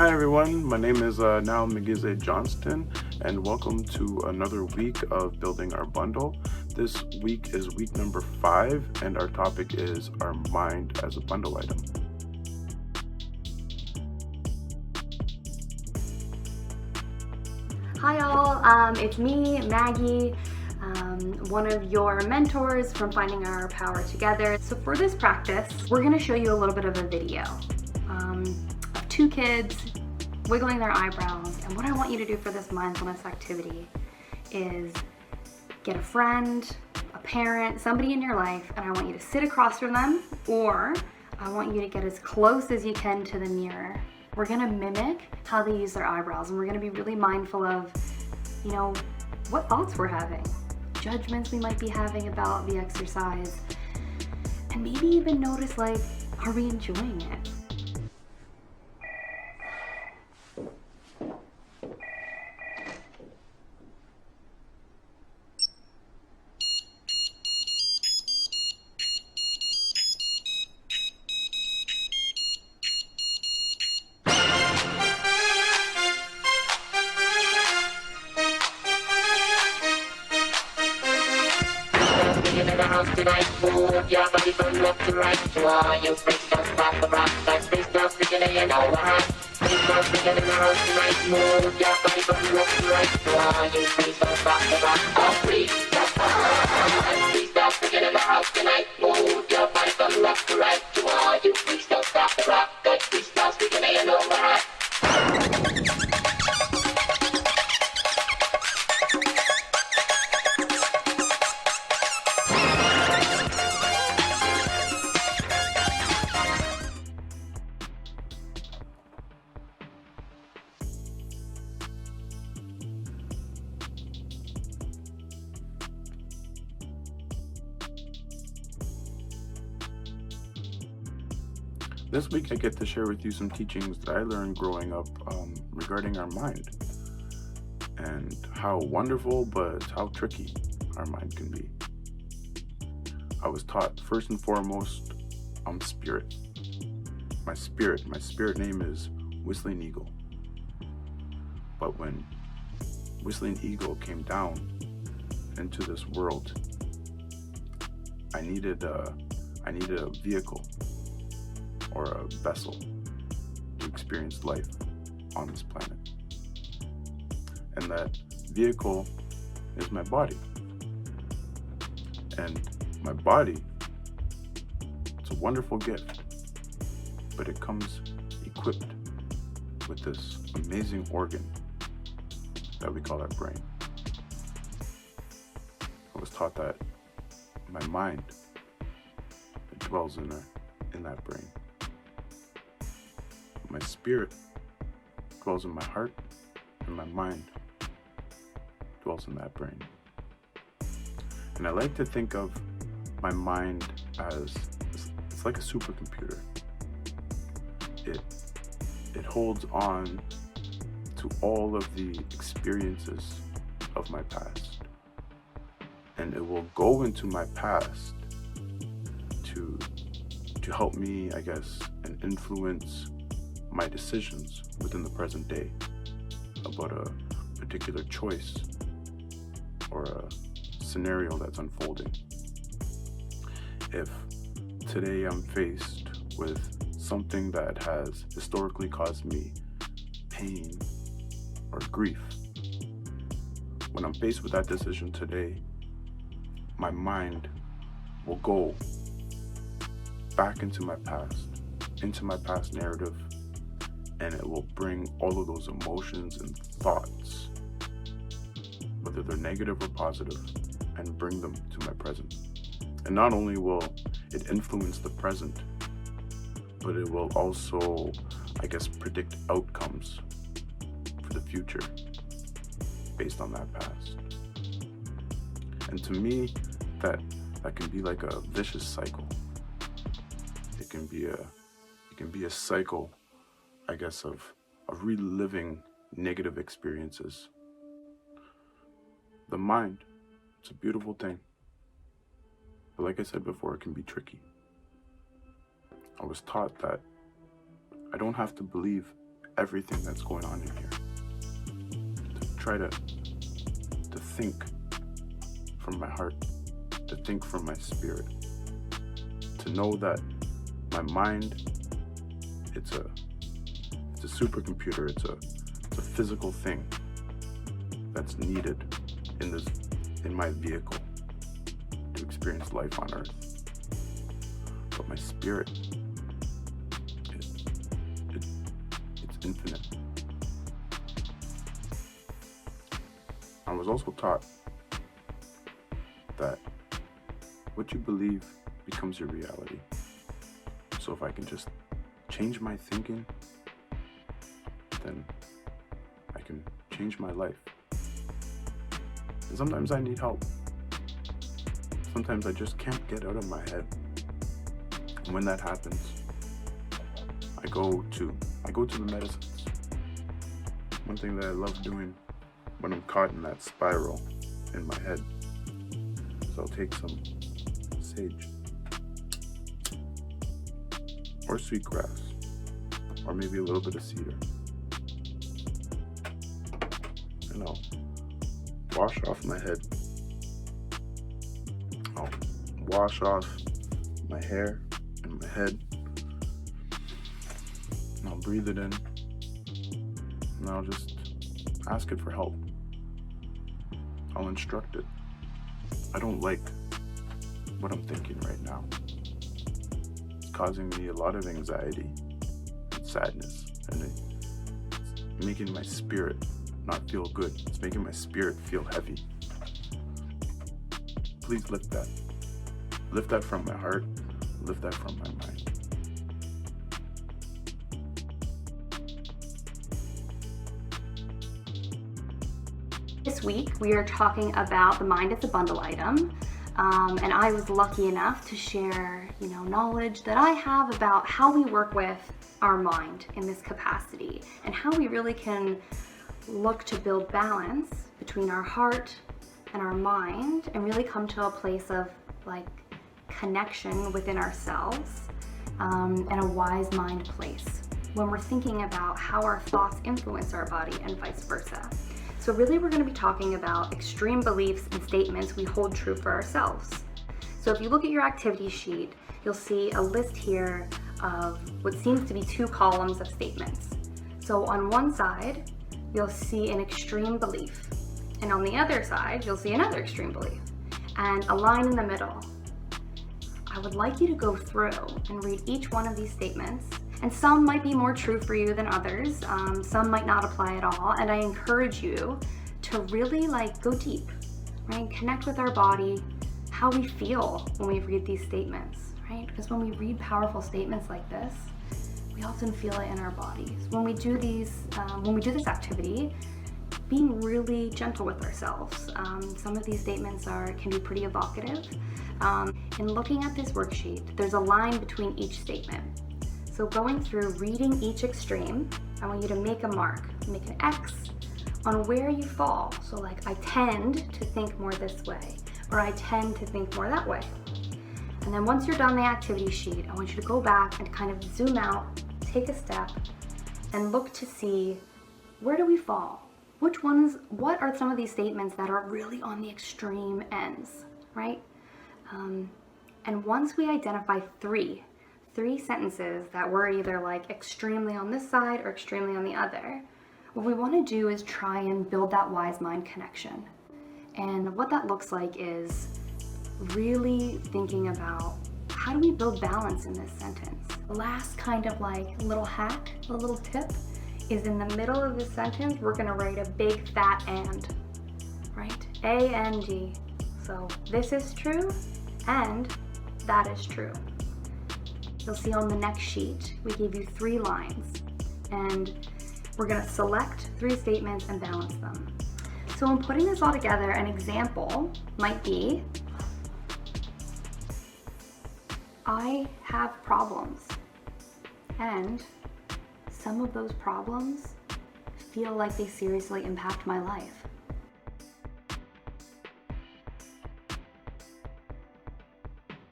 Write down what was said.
Hi everyone, my name is now Migize Johnston, and welcome to another week of Building Our Bundle. This week is week number 5, and our topic is our mind as a bundle item. Hi all, it's me, Maggie, one of your mentors from Finding Our Power Together. So for this practice, we're going to show you a little bit of a video of 2 kids wiggling their eyebrows. And what I want you to do for this mindfulness activity is get a friend, a parent, somebody in your life, and I want you to sit across from them, or I want you to get as close as you can to the mirror. We're gonna mimic how they use their eyebrows, and we're gonna be really mindful of, what thoughts we're having, judgments we might be having about the exercise, and maybe even notice, are we enjoying it? In the house tonight, move your body from left to right. To all you freaks, don't stop the rock. That space girl speaking and you know what? Space girl speaking in the house tonight, move your body from left to right. To all you freaks, don't stop the rock. All freaks, that's fine. Space girl speaking in the house tonight, move your body from left to right. To all you freaks, don't stop the rock. That space girl speaking and you know what? This week I get to share with you some teachings that I learned growing up regarding our mind and how wonderful but how tricky our mind can be. I was taught first and foremost spirit. My spirit name is Whistling Eagle. But when Whistling Eagle came down into this world, I needed a vehicle or a vessel to experience life on this planet. And that vehicle is my body. And my body, it's a wonderful gift, but it comes equipped with this amazing organ that we call our brain. I was taught that my mind, it dwells in that brain. My spirit dwells in my heart, and my mind dwells in that brain. And I like to think of my mind as it's like a supercomputer. It holds on to all of the experiences of my past, and it will go into my past to help me, I guess, and influence my decisions within the present day about a particular choice or a scenario that's unfolding. If today I'm faced with something that has historically caused me pain or grief, when I'm faced with that decision today, my mind will go back into my past narrative, and it will bring all of those emotions and thoughts, whether they're negative or positive, and bring them to my present. And not only will it influence the present, but it will also, I guess, predict outcomes for the future based on that past. And to me, that can be like a vicious cycle. It can be a cycle, I guess, of reliving negative experiences. The mind, it's a beautiful thing. But like I said before, it can be tricky. I was taught that I don't have to believe everything that's going on in here. To try to think from my heart, to think from my spirit, to know that my mind, it's a supercomputer, it's a physical thing that's needed in my vehicle to experience life on earth. But my spirit, it's infinite. I was also taught that what you believe becomes your reality. So if I can just change my thinking, then I can change my life. And sometimes I need help. Sometimes I just can't get out of my head. And when that happens, I go to the medicines. One thing that I love doing when I'm caught in that spiral in my head is I'll take some sage or sweetgrass or maybe a little bit of cedar, and I'll wash off my head. I'll wash off my hair and my head, and I'll breathe it in, and I'll just ask it for help. I'll instruct it. I don't like what I'm thinking right now. It's causing me a lot of anxiety and sadness, and it's making my spirit not feel good. It's making my spirit feel heavy. Please lift that. Lift that from my heart. Lift that from my mind. This week, we are talking about the mind as a bundle item. And I was lucky enough to share, knowledge that I have about how we work with our mind in this capacity and how we really can look to build balance between our heart and our mind and really come to a place of connection within ourselves and a wise mind place when we're thinking about how our thoughts influence our body and vice versa. So really we're going to be talking about extreme beliefs and statements we hold true for ourselves. So if you look at your activity sheet, you'll see a list here of what seems to be 2 columns of statements. So on one side, you'll see an extreme belief, and on the other side, you'll see another extreme belief, and a line in the middle. I would like you to go through and read each one of these statements, and some might be more true for you than others, some might not apply at all, and I encourage you to really go deep, right? Connect with our body, how we feel when we read these statements, right? Because when we read powerful statements like this, we often feel it in our bodies. When we do this activity, being really gentle with ourselves. Some of these statements can be pretty evocative. In looking at this worksheet, there's a line between each statement. So going through reading each extreme, I want you to make a mark, make an X on where you fall. So I tend to think more this way, or I tend to think more that way. And then once you're done the activity sheet, I want you to go back and kind of zoom out, take a step, and look to see, where do we fall? What are some of these statements that are really on the extreme ends, right? And once we identify three sentences that were either extremely on this side or extremely on the other, what we want to do is try and build that wise mind connection. And what that looks like is really thinking about, how do we build balance in this sentence? The last kind of little hack, a little tip, is in the middle of the sentence, we're going to write a big fat and, right? A-N-D. So this is true and that is true. You'll see on the next sheet, we gave you 3 lines, and we're going to select 3 statements and balance them. So in putting this all together, an example might be, I have problems, and some of those problems feel like they seriously impact my life.